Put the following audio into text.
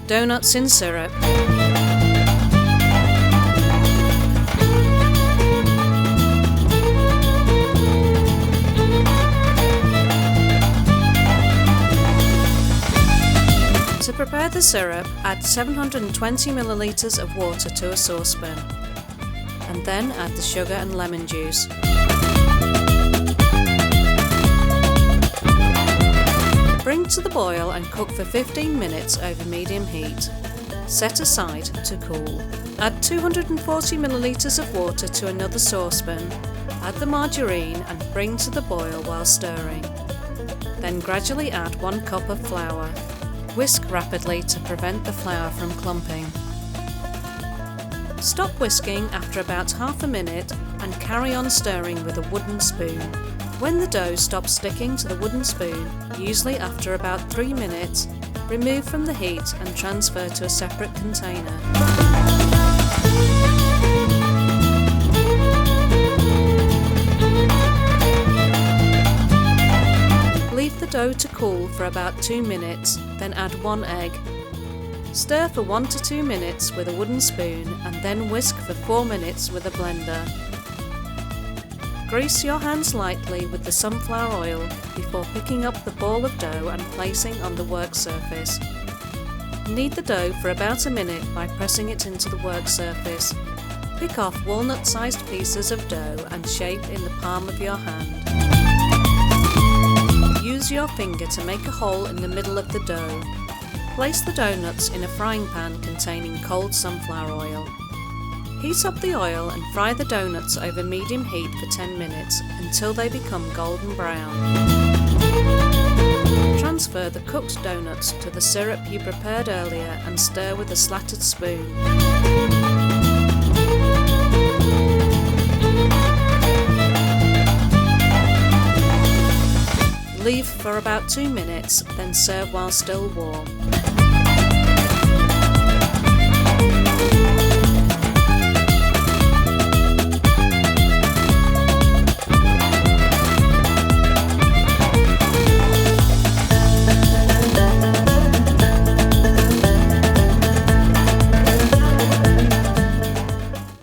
Doughnuts in syrup. To prepare the syrup, add 720 ml of water to a saucepan, and then add the sugar and lemon juice. Bring to the boil and cook for 15 minutes over medium heat. Set aside to cool. Add 240 ml of water to another saucepan, add the margarine and bring to the boil while stirring. Then gradually add 1 cup of flour. Whisk rapidly to prevent the flour from clumping. Stop whisking after about half a minute and carry on stirring with a wooden spoon. When the dough stops sticking to the wooden spoon, usually after about 3 minutes, remove from the heat and transfer to a separate container. Leave the dough to cool for about 2 minutes, then add 1 egg. Stir for 1 to 2 minutes with a wooden spoon and then whisk for 4 minutes with a blender. Grease your hands lightly with the sunflower oil before picking up the ball of dough and placing on the work surface. Knead the dough for about a minute by pressing it into the work surface. Pick off walnut-sized pieces of dough and shape in the palm of your hand. Use your finger to make a hole in the middle of the dough. Place the doughnuts in a frying pan containing cold sunflower oil. Heat up the oil and fry the doughnuts over medium heat for 10 minutes until they become golden brown. Transfer the cooked doughnuts to the syrup you prepared earlier and stir with a slatted spoon. Leave for about 2 minutes, then serve while still warm.